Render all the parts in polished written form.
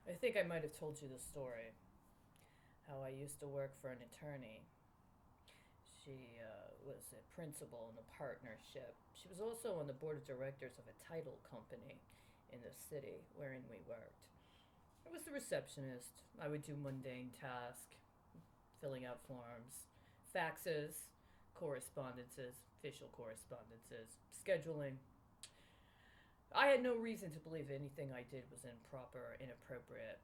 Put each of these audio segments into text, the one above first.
I think I might have told you the story. How I used to work for an attorney. She was a principal in a partnership. She was also on the board of directors of a title company in the city wherein we worked. I was the receptionist. I would do mundane tasks, filling out forms, faxes, correspondences, official correspondences, scheduling. I had no reason to believe anything I did was improper or inappropriate.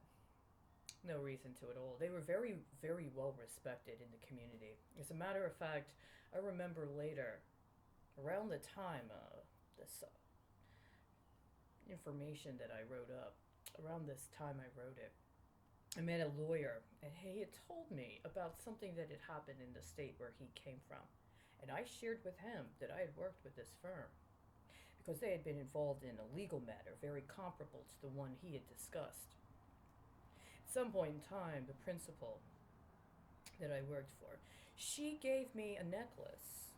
No reason to at all. They were very, very well respected in the community. As a matter of fact, I remember later, around the time this information that I wrote up, around this time I wrote it, I met a lawyer, and he had told me about something that had happened in the state where he came from. And I shared with him that I had worked with this firm because they had been involved in a legal matter very comparable to the one he had discussed. At some point in time, the principal that I worked for, she gave me a necklace.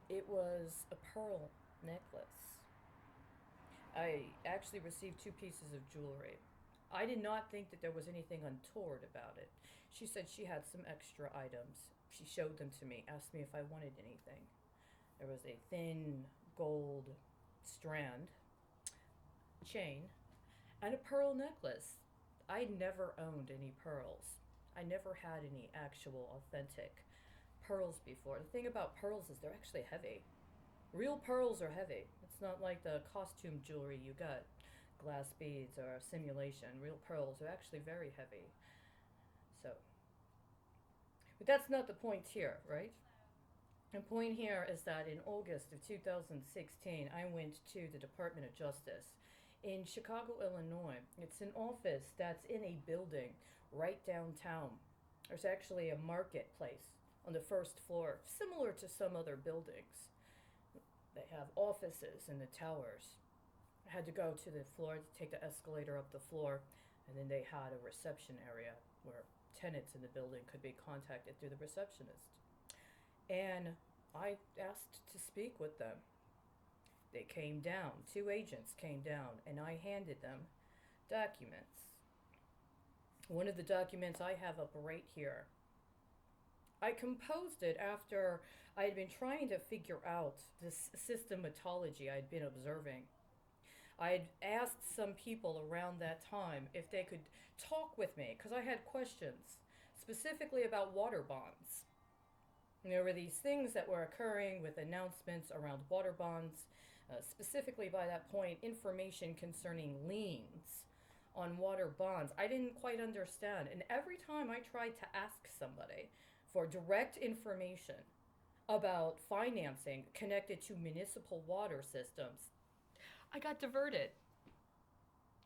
It was a pearl necklace. I actually received two pieces of jewelry. I did not think that there was anything untoward about it. She said she had some extra items. She showed them to me, asked me if I wanted anything. There was a thin gold strand chain and a pearl necklace. I never owned any pearls. I never had any actual authentic pearls before. The thing about pearls is they're actually heavy. Real pearls are heavy. It's not like the costume jewelry you got, glass beads or simulation. Real pearls are actually very heavy. So, but that's not the point here, right? The point here is that in August of 2016, I went to the Department of Justice in Chicago, Illinois. It's an office that's in a building right downtown. There's actually a marketplace on the first floor, similar to some other buildings. They have offices in the towers. I had to go to the floor to take the escalator up the floor, and then they had a reception area where tenants in the building could be contacted through the receptionist. And I asked to speak with them. They came down, two agents came down, and I handed them documents. One of the documents I have up right here. I composed it after I had been trying to figure out this systematology I'd been observing. I had asked some people around that time if they could talk with me because I had questions, specifically about water bonds. There were these things that were occurring with announcements around water bonds, specifically by that point, information concerning liens on water bonds. I didn't quite understand. And every time I tried to ask somebody for direct information about financing connected to municipal water systems, I got diverted,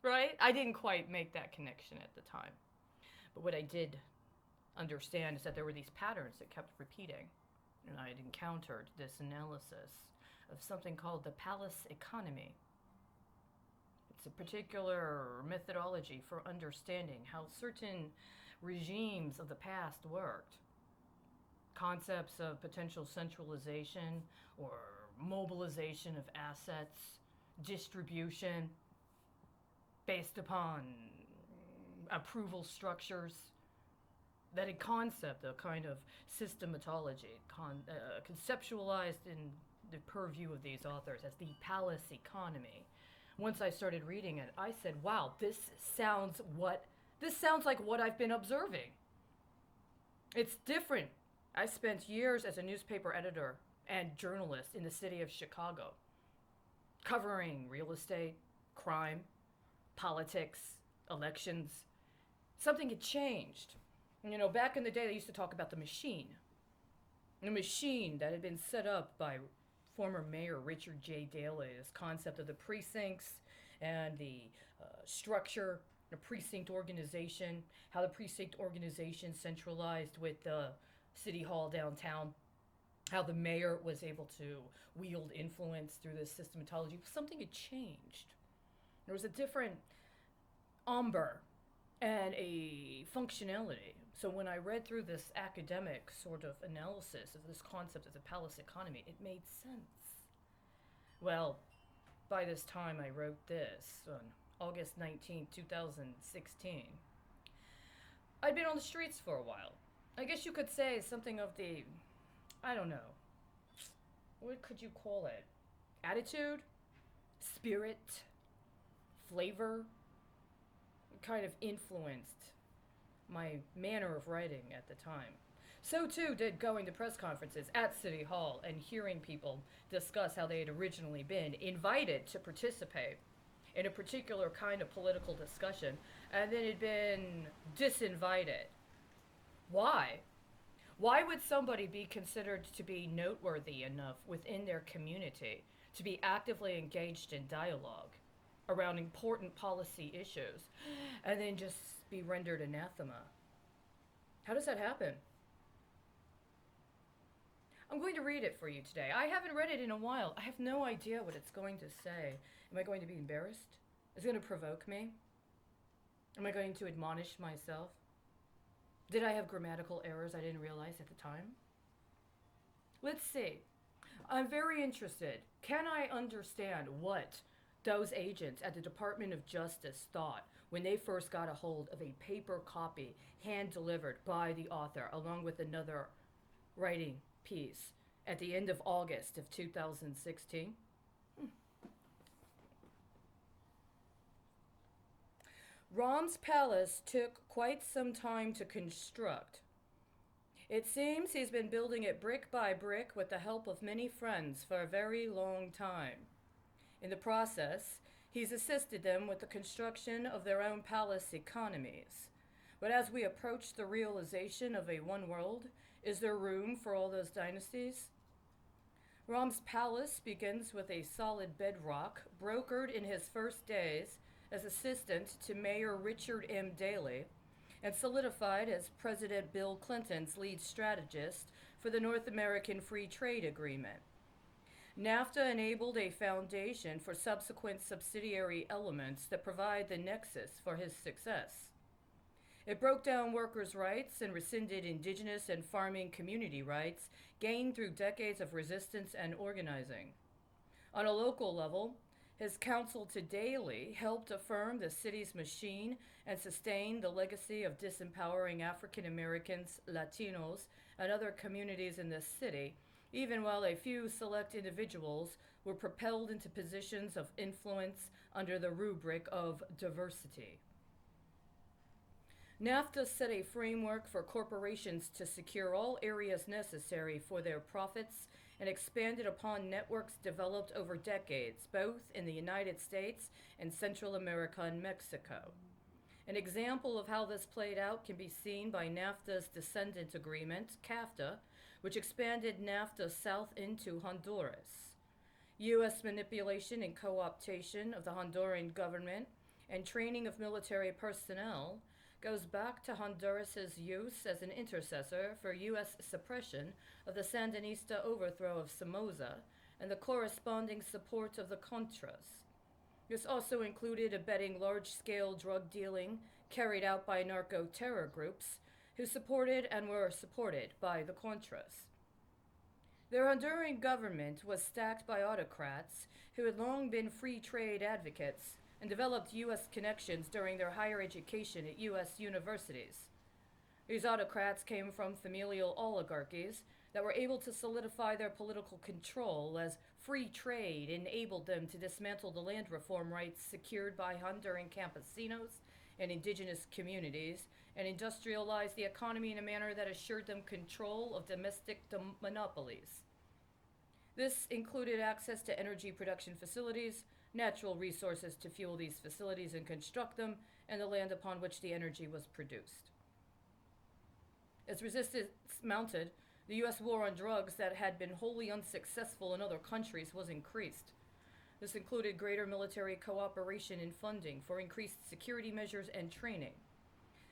right? I didn't quite make that connection at the time. But what I did understand is that there were these patterns that kept repeating. And I had encountered this analysis of something called the palace economy. It's a particular methodology for understanding how certain regimes of the past worked. Concepts of potential centralization or mobilization of assets, distribution based upon approval structures, that a concept, a kind of systematology, conceptualized in the purview of these authors as the palace economy. Once I started reading it, I said, "Wow, this sounds like what I've been observing. It's different." I spent years as a newspaper editor and journalist in the city of Chicago, covering real estate, crime, politics, elections. Something had changed. Back in the day, they used to talk about the machine. The machine that had been set up by former Mayor Richard J. Daley, this concept of the precincts and the structure, the precinct organization, how the precinct organization centralized with the city hall downtown, how the mayor was able to wield influence through this systematology. Something had changed. There was a different umber and a functionality. So when I read through this academic sort of analysis of this concept of the palace economy, it made sense. Well, by this time I wrote this on August 19th, 2016. I'd been on the streets for a while. I guess you could say something of the, I don't know, what could you call it? Attitude? Spirit? Flavor? Kind of influenced my manner of writing at the time. So too did going to press conferences at City Hall and hearing people discuss how they had originally been invited to participate in a particular kind of political discussion and then had been disinvited. Why? Why would somebody be considered to be noteworthy enough within their community to be actively engaged in dialogue around important policy issues and then just be rendered anathema? How does that happen? I'm going to read it for you today. I haven't read it in a while. I have no idea what it's going to say. Am I going to be embarrassed? Is it going to provoke me? Am I going to admonish myself? Did I have grammatical errors I didn't realize at the time? Let's see. I'm very interested. Can I understand what those agents at the Department of Justice thought when they first got a hold of a paper copy hand-delivered by the author along with another writing piece at the end of August of 2016? Rom's palace took quite some time to construct. It seems he's been building it brick by brick with the help of many friends for a very long time. In the process, he's assisted them with the construction of their own palace economies. But as we approach the realization of a one world, is there room for all those dynasties? Rom's palace begins with a solid bedrock brokered in his first days as assistant to Mayor Richard M. Daley and solidified as President Bill Clinton's lead strategist for the North American Free Trade Agreement. NAFTA enabled a foundation for subsequent subsidiary elements that provide the nexus for his success. It broke down workers' rights and rescinded indigenous and farming community rights gained through decades of resistance and organizing. On a local level, his counsel to Daley helped affirm the city's machine and sustain the legacy of disempowering African Americans, Latinos, and other communities in the city, even while a few select individuals were propelled into positions of influence under the rubric of diversity. NAFTA set a framework for corporations to secure all areas necessary for their profits and expanded upon networks developed over decades, both in the United States and Central America and Mexico. An example of how this played out can be seen by NAFTA's descendant agreement, CAFTA, which expanded NAFTA south into Honduras. U.S. manipulation and co-optation of the Honduran government and training of military personnel goes back to Honduras's use as an intercessor for U.S. suppression of the Sandinista overthrow of Somoza and the corresponding support of the Contras. This also included abetting large-scale drug dealing carried out by narco-terror groups who supported and were supported by the Contras. Their Honduran government was stacked by autocrats who had long been free trade advocates and developed U.S. connections during their higher education at U.S. universities. These autocrats came from familial oligarchies that were able to solidify their political control as free trade enabled them to dismantle the land reform rights secured by Honduran campesinos and indigenous communities and industrialize the economy in a manner that assured them control of domestic monopolies. This included access to energy production facilities, natural resources to fuel these facilities and construct them, and the land upon which the energy was produced. As resistance mounted, the U.S. war on drugs that had been wholly unsuccessful in other countries was increased. This included greater military cooperation and funding for increased security measures and training.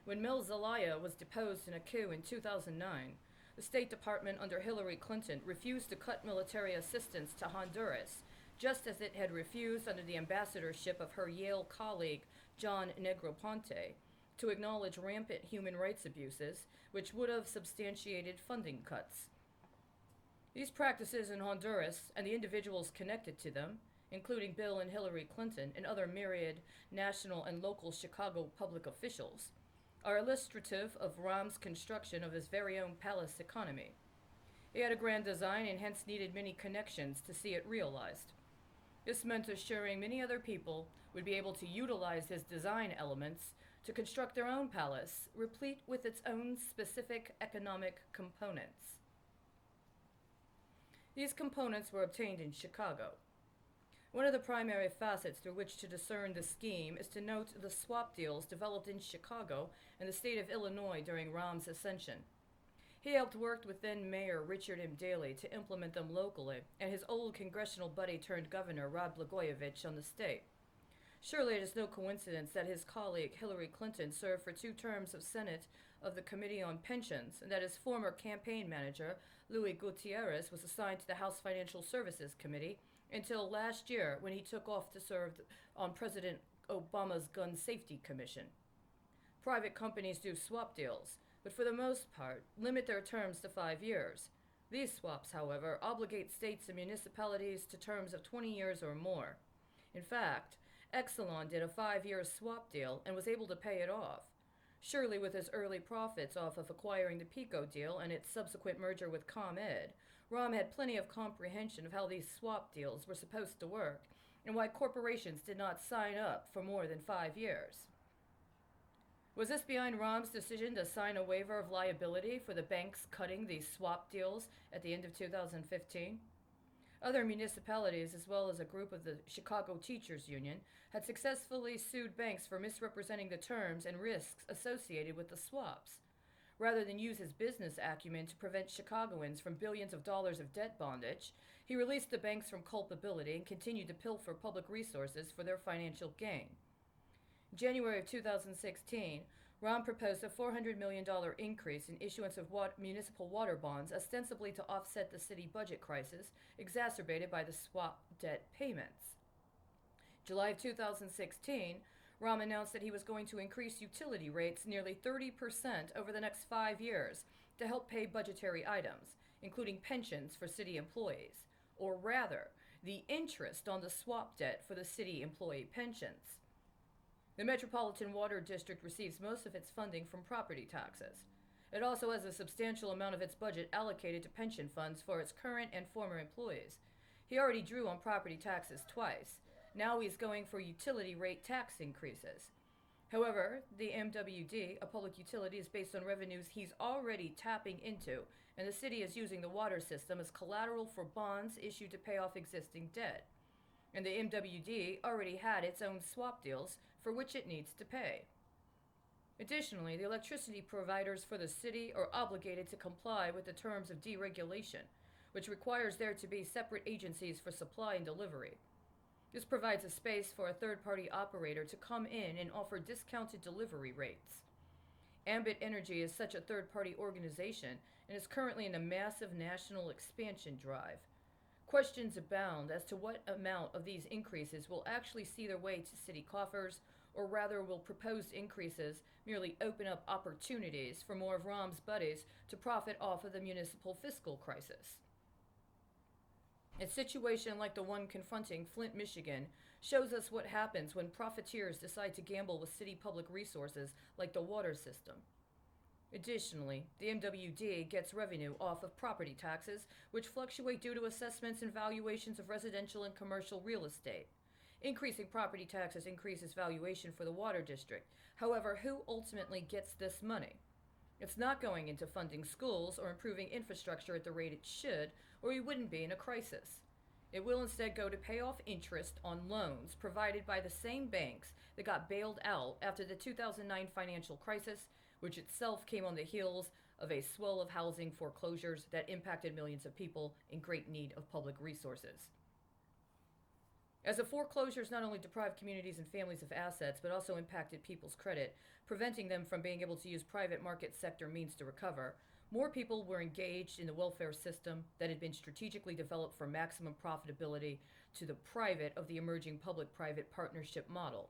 When Mel Zelaya was deposed in a coup in 2009, the State Department under Hillary Clinton refused to cut military assistance to Honduras, just as it had refused under the ambassadorship of her Yale colleague, John Negroponte, to acknowledge rampant human rights abuses, which would have substantiated funding cuts. These practices in Honduras and the individuals connected to them, including Bill and Hillary Clinton and other myriad national and local Chicago public officials, are illustrative of Rahm's construction of his very own palace economy. He had a grand design and hence needed many connections to see it realized. This meant assuring many other people would be able to utilize his design elements to construct their own palace, replete with its own specific economic components. These components were obtained in Chicago. One of the primary facets through which to discern the scheme is to note the swap deals developed in Chicago and the state of Illinois during Rahm's ascension. He helped work with then Mayor Richard M. Daley to implement them locally, and his old congressional buddy turned governor Rod Blagojevich on the state. Surely it is no coincidence that his colleague Hillary Clinton served for 2 terms of Senate of the Committee on Pensions, and that his former campaign manager, Louis Gutierrez, was assigned to the House Financial Services Committee until last year when he took off to serve on President Obama's Gun Safety Commission. Private companies do swap deals, but for the most part, limit their terms to 5 years. These swaps, however, obligate states and municipalities to terms of 20 years or more. In fact, Exelon did a 5-year swap deal and was able to pay it off. Surely with his early profits off of acquiring the PECO deal and its subsequent merger with ComEd, Rahm had plenty of comprehension of how these swap deals were supposed to work and why corporations did not sign up for more than 5 years. Was this behind Rahm's decision to sign a waiver of liability for the banks cutting these swap deals at the end of 2015? Other municipalities, as well as a group of the Chicago Teachers Union, had successfully sued banks for misrepresenting the terms and risks associated with the swaps. Rather than use his business acumen to prevent Chicagoans from billions of dollars of debt bondage, he released the banks from culpability and continued to pilfer public resources for their financial gain. In January of 2016, Rahm proposed a $400 million increase in issuance of municipal water bonds, ostensibly to offset the city budget crisis exacerbated by the swap debt payments. July of 2016, Rahm announced that he was going to increase utility rates nearly 30% over the next 5 years to help pay budgetary items, including pensions for city employees, or rather, the interest on the swap debt for the city employee pensions. The Metropolitan Water District receives most of its funding from property taxes. It also has a substantial amount of its budget allocated to pension funds for its current and former employees. He already drew on property taxes twice. Now he's going for utility rate tax increases. However, the MWD, a public utility, is based on revenues he's already tapping into, and the city is using the water system as collateral for bonds issued to pay off existing debt. And the MWD already had its own swap deals for which it needs to pay. Additionally, the electricity providers for the city are obligated to comply with the terms of deregulation, which requires there to be separate agencies for supply and delivery. This provides a space for a third-party operator to come in and offer discounted delivery rates. Ambit Energy is such a third-party organization and is currently in a massive national expansion drive. Questions abound as to what amount of these increases will actually see their way to city coffers, or rather will proposed increases merely open up opportunities for more of Rahm's buddies to profit off of the municipal fiscal crisis. A situation like the one confronting Flint, Michigan, shows us what happens when profiteers decide to gamble with city public resources like the water system. Additionally, the MWD gets revenue off of property taxes, which fluctuate due to assessments and valuations of residential and commercial real estate. Increasing property taxes increases valuation for the water district. However, who ultimately gets this money? It's not going into funding schools or improving infrastructure at the rate it should, or we wouldn't be in a crisis. It will instead go to pay off interest on loans provided by the same banks that got bailed out after the 2009 financial crisis, which itself came on the heels of a swell of housing foreclosures that impacted millions of people in great need of public resources. As the foreclosures not only deprived communities and families of assets, but also impacted people's credit, preventing them from being able to use private market sector means to recover, more people were engaged in the welfare system that had been strategically developed for maximum profitability to the private of the emerging public-private partnership model.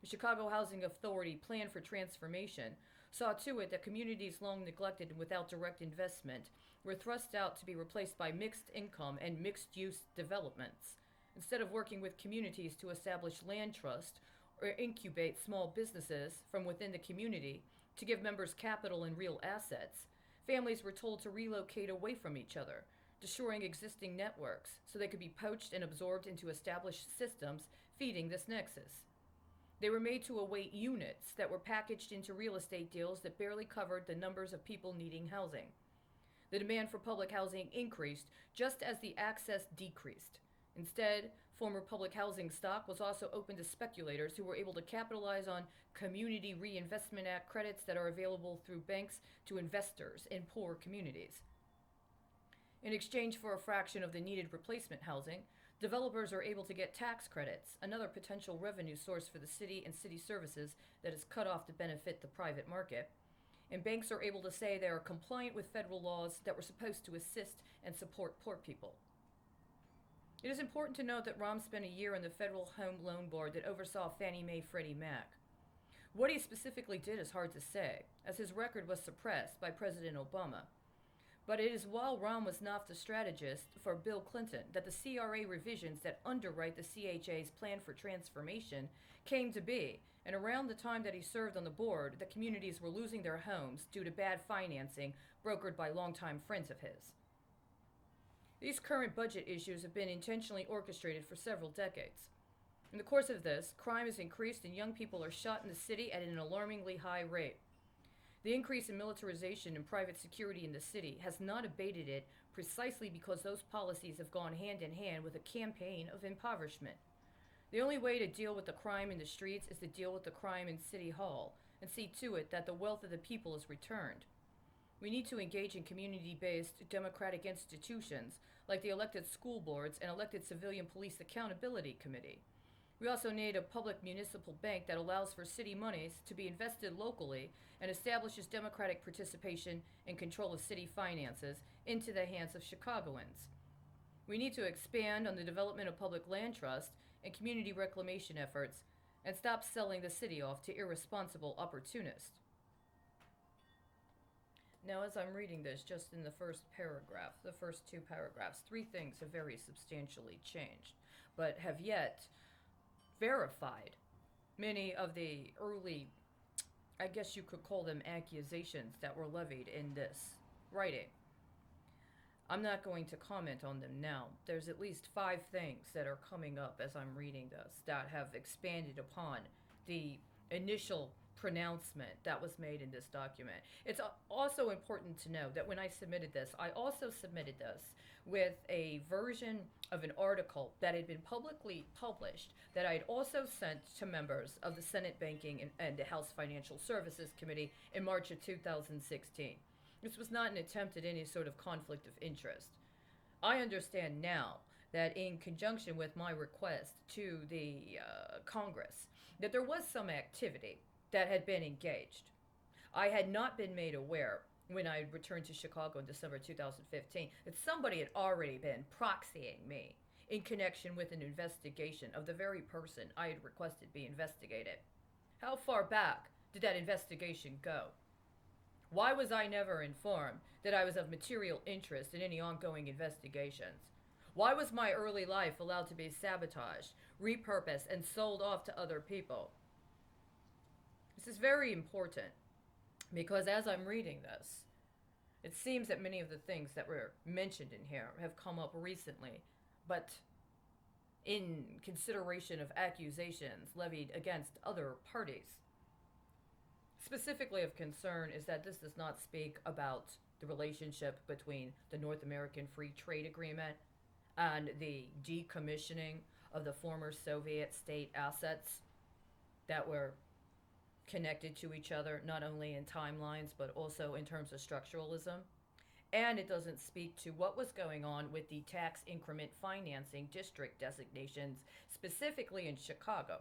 The Chicago Housing Authority plan for transformation saw to it that communities long neglected and without direct investment were thrust out to be replaced by mixed income and mixed-use developments. Instead of working with communities to establish land trust or incubate small businesses from within the community to give members capital and real assets, families were told to relocate away from each other, destroying existing networks so they could be poached and absorbed into established systems feeding this nexus. They were made to await units that were packaged into real estate deals that barely covered the numbers of people needing housing. The demand for public housing increased just as the access decreased. Instead, former public housing stock was also open to speculators who were able to capitalize on Community Reinvestment Act credits that are available through banks to investors in poor communities. In exchange for a fraction of the needed replacement housing, developers are able to get tax credits, another potential revenue source for the city and city services that is cut off to benefit the private market. And banks are able to say they are compliant with federal laws that were supposed to assist and support poor people. It is important to note that Rahm spent a year on the Federal Home Loan Board that oversaw Fannie Mae Freddie Mac. What he specifically did is hard to say, as his record was suppressed by President Obama. But it is while Rahm was not the strategist for Bill Clinton that the CRA revisions that underwrite the CHA's plan for transformation came to be, and around the time that he served on the board, the communities were losing their homes due to bad financing brokered by longtime friends of his. These current budget issues have been intentionally orchestrated for several decades. In the course of this, crime has increased and young people are shot in the city at an alarmingly high rate. The increase in militarization and private security in the city has not abated it precisely because those policies have gone hand in hand with a campaign of impoverishment. The only way to deal with the crime in the streets is to deal with the crime in City Hall and see to it that the wealth of the people is returned. We need to engage in community-based democratic institutions like the elected school boards and elected civilian police accountability committee. We also need a public municipal bank that allows for city monies to be invested locally and establishes democratic participation and control of city finances into the hands of Chicagoans. We need to expand on the development of public land trust and community reclamation efforts and stop selling the city off to irresponsible opportunists. Now, as I'm reading this, just in the first paragraph, the first two paragraphs, three things have very substantially changed, but have yet verified many of the early, I guess you could call them accusations that were levied in this writing. I'm not going to comment on them now. There's at least 5 things that are coming up as I'm reading this that have expanded upon the initial pronouncement that was made in this document. It's also important to know that when I submitted this, I also submitted this with a version of an article that had been publicly published that I had also sent to members of the Senate Banking and the House Financial Services Committee in March of 2016. This was not an attempt at any sort of conflict of interest. I understand now that in conjunction with my request to the Congress, that there was some activity that had been engaged. I had not been made aware when I returned to Chicago in December 2015 that somebody had already been proxying me in connection with an investigation of the very person I had requested be investigated. How far back did that investigation go? Why was I never informed that I was of material interest in any ongoing investigations? Why was my early life allowed to be sabotaged, repurposed, and sold off to other people? This is very important because as I'm reading this, it seems that many of the things that were mentioned in here have come up recently, but in consideration of accusations levied against other parties. Specifically of concern is that this does not speak about the relationship between the North American Free Trade Agreement and the decommissioning of the former Soviet state assets that were connected to each other, not only in timelines, but also in terms of structuralism. And it doesn't speak to what was going on with the tax increment financing district designations, specifically in Chicago.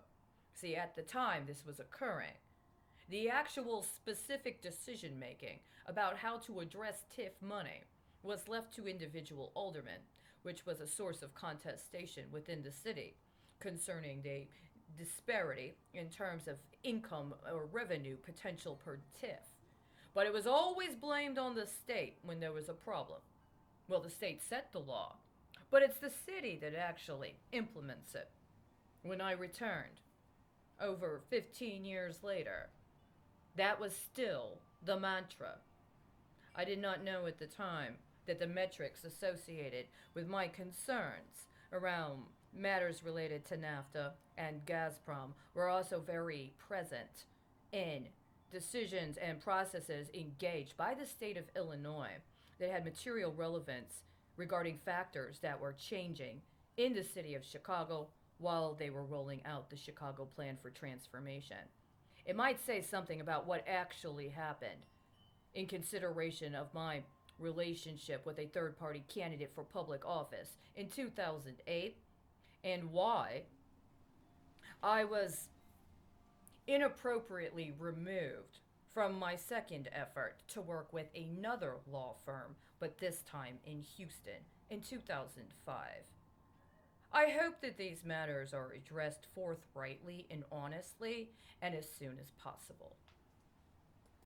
See, at the time this was occurring, the actual specific decision making about how to address TIF money was left to individual aldermen, which was a source of contestation within the city concerning the disparity in terms of income or revenue potential per TIF. But it was always blamed on the state when there was a problem. Well, the state set the law, but it's the city that actually implements it. When I returned, over 15 years later, that was still the mantra. I did not know at the time that the metrics associated with my concerns around matters related to NAFTA and Gazprom were also very present in decisions and processes engaged by the state of Illinois that had material relevance regarding factors that were changing in the city of Chicago while they were rolling out the Chicago Plan for Transformation. It might say something about what actually happened in consideration of my relationship with a third party candidate for public office in 2008 and why I was inappropriately removed from my second effort to work with another law firm, but this time in Houston in 2005. I hope that these matters are addressed forthrightly and honestly and as soon as possible.